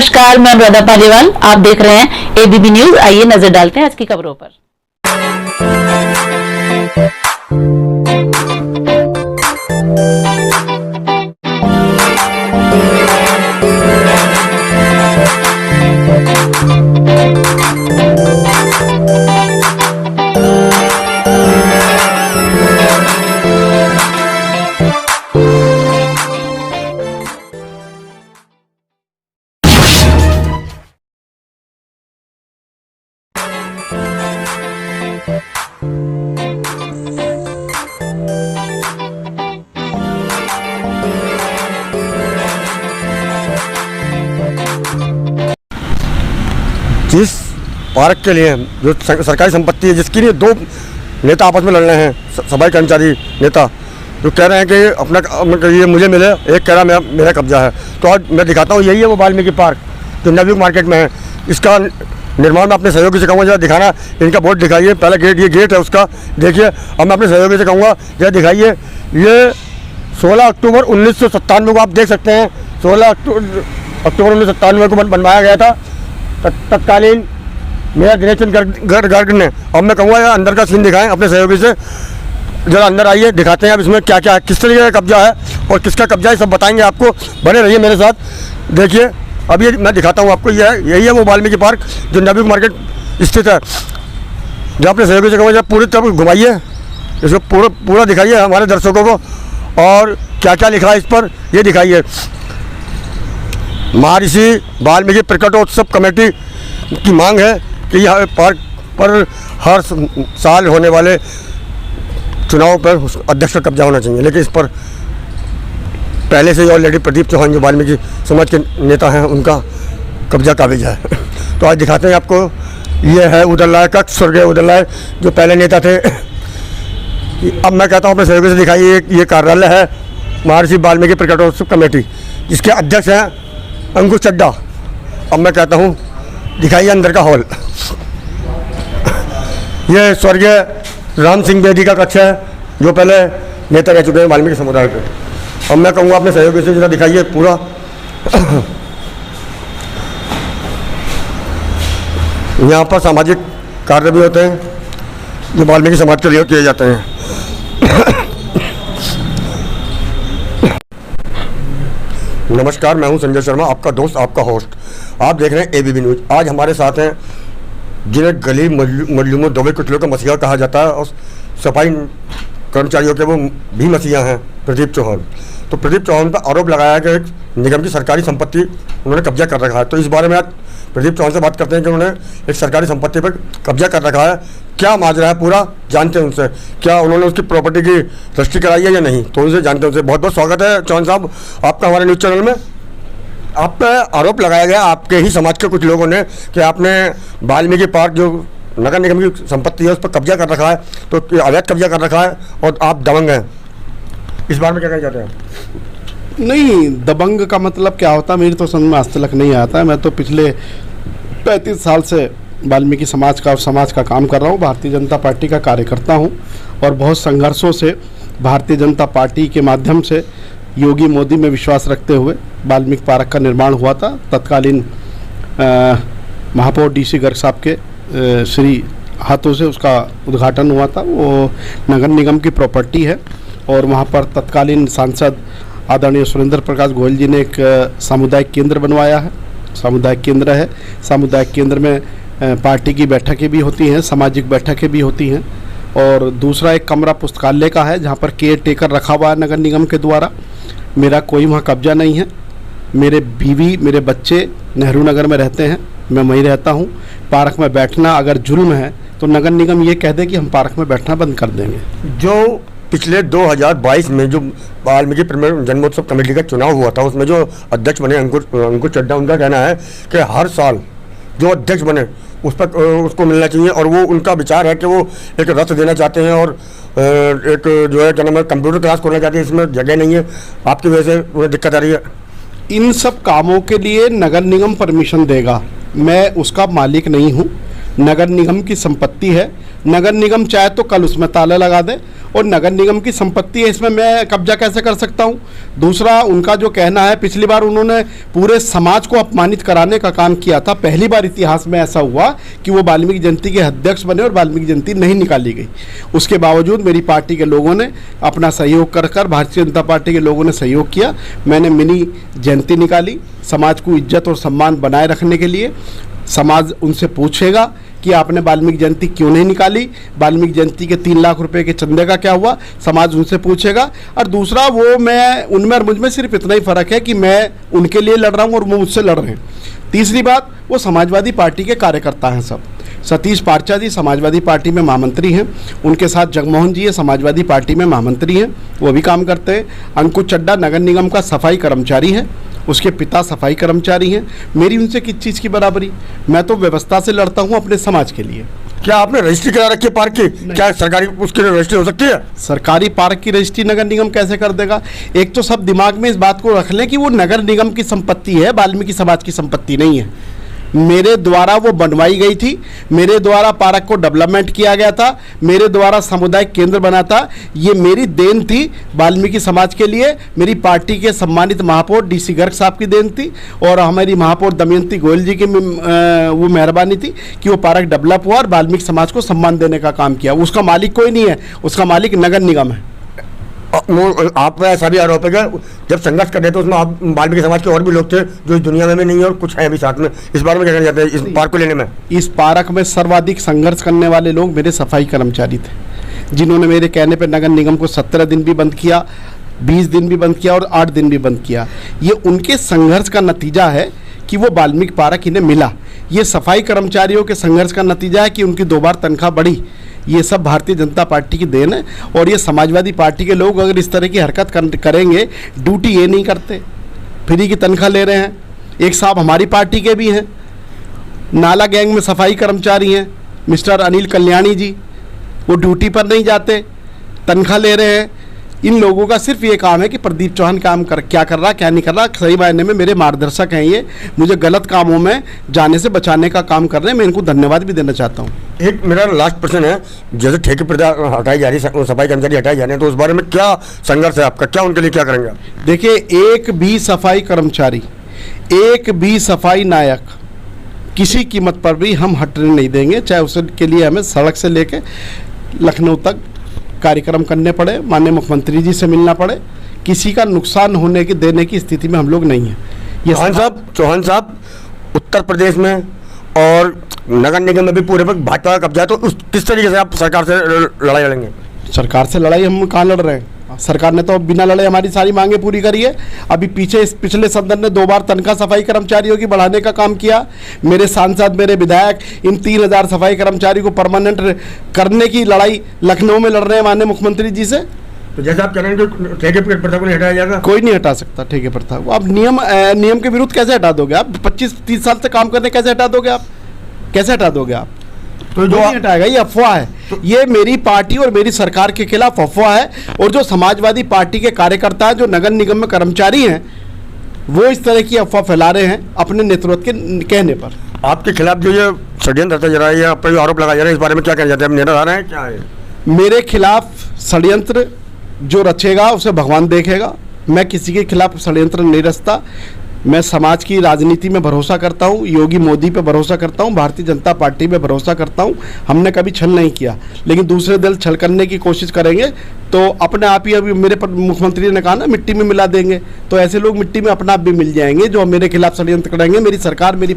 नमस्कार, मैं अनुराधा पालीवाल। आप देख रहे हैं एबीपी न्यूज। आइए नजर डालते हैं आज की खबरों पर। जिस पार्क के लिए जो सरकारी संपत्ति है, जिसके लिए दो नेता आपस में लड़ रहे हैं, सफाई कर्मचारी नेता जो कह रहे हैं कि अपना ये मुझे मिले, एक कह रहा मेरा कब्जा है। तो आज मैं दिखाता हूँ, यही है वो वाल्मीकि पार्क जो नवयुग मार्केट में है। इसका निर्माण मैं अपने सहयोगी से कहूँगा जरा दिखाना, इनका बोर्ड दिखाइए। पहला गेट, ये गेट है उसका, देखिए। अब मैं अपने सहयोगी से कहूँगा जरा दिखाइए। ये 16 अक्टूबर 1997 को आप देख सकते हैं, 16 अक्टूबर 1997 को बनवाया गया था तत्कालीन मेयर दिनेश चंद्र गर्ग ने। अब मैं कहूँगा अंदर का सीन दिखाएं अपने सहयोगी से। जरा अंदर आइए, दिखाते हैं अब इसमें क्या क्या है, किस तरीके का कब्जा है और किसका कब्जा है, सब बताएंगे आपको। बने रहिए मेरे साथ। देखिए अब ये मैं दिखाता हूँ आपको। यही है वो वाल्मीकि पार्क जो नवयुग मार्केट स्थित है। जो अपने सहयोगी से कहूँगा जब पूरी तरफ घुमाइए, इसको पूरा दिखाइए हमारे दर्शकों को, और क्या क्या लिखा है इस पर ये दिखाइए। महर्षि वाल्मीकि प्रकटोत्सव कमेटी की मांग है कि यह पार्क पर हर साल होने वाले चुनाव पर अध्यक्ष का कब्जा होना चाहिए, लेकिन इस पर पहले से ही ऑलरेडी प्रदीप चौहान जो वाल्मीकि समाज के नेता हैं उनका कब्जा काबिज है। तो आज दिखाते हैं आपको। ये है उदयलाल का, स्वर्गीय उदयलाल जो पहले नेता थे। अब मैं कहता हूँ अपने सहयोगी से दिखाइए। ये कार्यालय है महर्षि वाल्मीकि प्रकटोत्सव कमेटी, जिसके अध्यक्ष हैं अंकुश चड्डा। अब मैं कहता हूँ दिखाइए अंदर का हॉल। ये स्वर्गीय राम सिंह बेदी का कक्ष है जो पहले नेता रह चुके हैं वाल्मीकि समुदाय के। अब मैं कहूँगा अपने सहयोगी से जरा दिखाइए पूरा। यहाँ पर सामाजिक कार्य भी होते हैं जो वाल्मीकि समाज के लिए किए जाते हैं। नमस्कार, मैं हूं संजय शर्मा, आपका दोस्त, आपका होस्ट। आप देख रहे हैं एबीपी न्यूज। आज हमारे साथ हैं जिन्हें गली मजलूमों दबे कुचलों का मसीहा कहा जाता है और सफाई कर्मचारियों के वो भी मसीहा हैं, प्रदीप चौहान। तो प्रदीप चौहान पर आरोप लगाया है कि एक निगम की सरकारी संपत्ति उन्होंने कब्जा कर रखा है। तो इस बारे में आज प्रदीप चौहान से बात करते हैं कि उन्होंने एक सरकारी संपत्ति पर कब्जा कर रखा है, क्या माजरा है पूरा जानते हैं उनसे। क्या उन्होंने उसकी प्रॉपर्टी की रजिस्ट्री कराई है या नहीं, तो उनसे जानते हैं। उनसे बहुत बहुत स्वागत है चौहान साहब आपका हमारे न्यूज़ चैनल में। आप पर आरोप लगाया गया आपके ही समाज के कुछ लोगों ने कि आपने वाल्मीकि पार्क जो नगर निगम की संपत्ति है उस पर कब्जा कर रखा है, तो अवैध कब्जा कर रखा है और आप दबंग हैं। इस बारे में क्या कहना चाहते हैं? नहीं, दबंग का मतलब क्या होता है मेरी तो समझ में आज तक नहीं आता है। मैं तो पिछले 35 साल से वाल्मीकि समाज का काम कर रहा हूँ। भारतीय जनता पार्टी का कार्यकर्ता हूँ और बहुत संघर्षों से भारतीय जनता पार्टी के माध्यम से योगी मोदी में विश्वास रखते हुए वाल्मीकि पार्क का निर्माण हुआ था। तत्कालीन महापौर DC गर्ग साहब के श्री हाथों से उसका उद्घाटन हुआ था। वो नगर निगम की प्रॉपर्टी है और वहाँ पर तत्कालीन सांसद आदरणीय सुरेंद्र प्रकाश गोयल जी ने एक सामुदायिक केंद्र बनवाया है। सामुदायिक केंद्र है। सामुदायिक केंद्र में पार्टी की बैठकें भी होती हैं, सामाजिक बैठकें भी होती हैं। और दूसरा एक कमरा पुस्तकालय का है जहाँ पर केयर टेकर रखा हुआ है नगर निगम के द्वारा। मेरा कोई वहाँ कब्जा नहीं है। मेरे बीवी, मेरे बच्चे नेहरू नगर में रहते हैं, मैं वहीं रहता हूँ। पार्क में बैठना अगर जुल्म है तो नगर निगम ये कह दे कि हम पार्क में बैठना बंद कर देंगे। जो पिछले 2022 में जो वाल्मीकि जन्मोत्सव कमेटी का चुनाव हुआ था उसमें जो अध्यक्ष बने अंकुश चड्डा, उनका कहना है कि हर साल जो अध्यक्ष बने उस पर उसको मिलना चाहिए और वो उनका विचार है कि वो एक रथ देना चाहते हैं और एक जो है क्या नाम है कंप्यूटर क्लास खोलना चाहते हैं। इसमें जगह नहीं है, आपकी वजह से उन्हें दिक्कत आ रही है। इन सब कामों के लिए नगर निगम परमिशन देगा, मैं उसका मालिक नहीं हूँ। नगर निगम की संपत्ति है। नगर निगम चाहे तो कल उसमें ताला लगा दे, और नगर निगम की संपत्ति है, इसमें मैं कब्जा कैसे कर सकता हूँ। दूसरा, उनका जो कहना है, पिछली बार उन्होंने पूरे समाज को अपमानित कराने का काम किया था। पहली बार इतिहास में ऐसा हुआ कि वो वाल्मीकि जयंती के अध्यक्ष बने और वाल्मीकि जयंती नहीं निकाली गई। उसके बावजूद मेरी पार्टी के लोगों ने अपना सहयोग कर भारतीय जनता पार्टी के लोगों ने सहयोग किया। मैंने मिनी जयंती निकाली, समाज को इज्जत और सम्मान बनाए रखने के लिए। समाज उनसे पूछेगा कि आपने वाल्मीकि जयंती क्यों नहीं निकाली, वाल्मीकि जयंती के 3 लाख रुपए के चंदे का क्या हुआ, समाज उनसे पूछेगा। और दूसरा, वो मैं उनमें और मुझ में सिर्फ इतना ही फ़र्क है कि मैं उनके लिए लड़ रहा हूँ और वो मुझसे लड़ रहे हैं। तीसरी बात, वो समाजवादी पार्टी के कार्यकर्ता हैं सब। सतीश पारचा जी समाजवादी पार्टी में महामंत्री हैं, उनके साथ जगमोहन जी है समाजवादी पार्टी में महामंत्री हैं, वो भी काम करते हैं। अंकुश चड्डा नगर निगम का सफाई कर्मचारी है, उसके पिता सफाई कर्मचारी हैं। मेरी उनसे किस चीज़ की बराबरी? मैं तो व्यवस्था से लड़ता हूं अपने समाज के लिए। क्या आपने रजिस्ट्री करा रखी है पार्क की? क्या सरकारी उसकी रजिस्ट्री हो सकती है? सरकारी पार्क की रजिस्ट्री नगर निगम कैसे कर देगा? एक तो सब दिमाग में इस बात को रख लें कि वो नगर निगम की संपत्ति है, वाल्मीकि समाज की संपत्ति नहीं है। मेरे द्वारा वो बनवाई गई थी, मेरे द्वारा पार्क को डेवलपमेंट किया गया था, मेरे द्वारा सामुदायिक केंद्र बना था। ये मेरी देन थी वाल्मीकि समाज के लिए, मेरी पार्टी के सम्मानित महापौर DC गर्ग साहब की देन थी, और हमारी महापौर दमयंती गोयल जी की वो मेहरबानी थी कि वो पार्क डेवलप हुआ और वाल्मीकि समाज को सम्मान देने का काम किया। उसका मालिक कोई नहीं है, उसका मालिक नगर निगम है। आप पे ऐसा भी आरोप है कि जब संघर्ष कर रहे थे उसमें आप वाल्मीकि समाज के और भी लोग थे जो इस दुनिया में भी नहीं है और कुछ हैं भी साथ में। इस बारे में क्या कहना चाहते हैं इस पार्क को लेने में? इस पार्क में सर्वाधिक संघर्ष करने वाले लोग मेरे सफाई कर्मचारी थे, जिन्होंने मेरे कहने पर नगर निगम को 17 दिन भी बंद किया, 20 दिन भी बंद किया और 8 दिन भी बंद किया। ये उनके संघर्ष का नतीजा है कि वो वाल्मीकि पार्क इन्हें मिला। ये सफाई कर्मचारियों के संघर्ष का नतीजा है कि उनकी 2 बार तनख्वाह बढ़ी। ये सब भारतीय जनता पार्टी की देन है। और ये समाजवादी पार्टी के लोग अगर इस तरह की हरकत करेंगे, ड्यूटी ये नहीं करते, फ्री की तनख्वाह ले रहे हैं। एक साहब हमारी पार्टी के भी हैं, नाला गैंग में सफाई कर्मचारी हैं, मिस्टर अनिल कल्याणी जी, वो ड्यूटी पर नहीं जाते, तनख्वाह ले रहे हैं। इन लोगों का सिर्फ ये काम है कि प्रदीप चौहान क्या कर रहा क्या नहीं कर रहा। सही मायने में मेरे मार्गदर्शक हैं, ये मुझे गलत कामों में जाने से बचाने का काम कर रहे हैं। मैं इनको धन्यवाद भी देना चाहता हूँ। एक मेरा लास्ट प्रश्न है, जैसे ठेके प्रथा हटाई जा रही है, सफाई कर्मचारी हटाए जा रहे हैं, तो उस बारे में क्या संघर्ष है आपका? क्या उनके लिए क्या करेंगे? देखिए, एक भी सफाई कर्मचारी, एक भी सफाई नायक किसी कीमत पर भी हम हटने नहीं देंगे, चाहे उसके लिए हमें सड़क से लेके लखनऊ तक कार्यक्रम करने पड़े, माननीय मुख्यमंत्री जी से मिलना पड़े। किसी का नुकसान होने की देने की स्थिति में हम लोग नहीं हैं। ये चौहान साहब उत्तर प्रदेश में और नगर निगम में भी पूरे पर भाजपा का कब्जा है, तो उस किस तरीके से आप सरकार से लड़ाई लड़ेंगे? सरकार से लड़ाई हम कहाँ लड़ रहे हैं? सरकार ने तो बिना लड़े हमारी सारी मांगे पूरी करी है। अभी पिछले सदन ने 2 बार तनख्वाह सफाई कर्मचारियों की बढ़ाने का काम किया। मेरे सांसद, मेरे विधायक इन 3000 सफाई कर्मचारी को परमानेंट करने की लड़ाई लखनऊ में लड़ रहे हैं माननीय मुख्यमंत्री जी से। तो जैसे आप कह रहे हैं कि ठेके प्रथा को नहीं हटाया जाएगा? कोई नहीं हटा सकता ठेके प्रथा को। आप नियम के विरुद्ध कैसे हटा दोगे? आप 25-30 साल से काम करने कैसे हटा दोगे? आप कैसे हटा दोगे? आप तो जो नहीं हटाएगा, ये अफवाह है। ये मेरी पार्टी और मेरी सरकार के खिलाफ अफवाह है। और जो समाजवादी पार्टी के कार्यकर्ता हैं, जो नगर निगम में कर्मचारी हैं, वो इस तरह की अफवाह फैला रहे हैं अपने नेतृत्व के कहने पर। आपके खिलाफ जो ये षड्यंत्र रचा जा रहा है या पर आरोप लगाया जा रहा है, इस बारे में क्या कहना चाहते हैं? नेता आ रहे हैं, क्या है? मेरे खिलाफ षड्यंत्र जो रचेगा उसे भगवान देखेगा। मैं किसी के खिलाफ षड्यंत्र नहीं रचता। मैं समाज की राजनीति में भरोसा करता हूँ, योगी मोदी पे भरोसा करता हूँ, भारतीय जनता पार्टी पे भरोसा करता हूँ। हमने कभी छल नहीं किया, लेकिन दूसरे दल छल करने की कोशिश करेंगे तो अपने आप ही, अभी मेरे मुख्यमंत्री ने कहा ना, मिट्टी में मिला देंगे। तो ऐसे लोग मिट्टी में अपना आप भी मिल जाएंगे जो मेरे खिलाफ षड्यंत्र करेंगे। मेरी सरकार, मेरी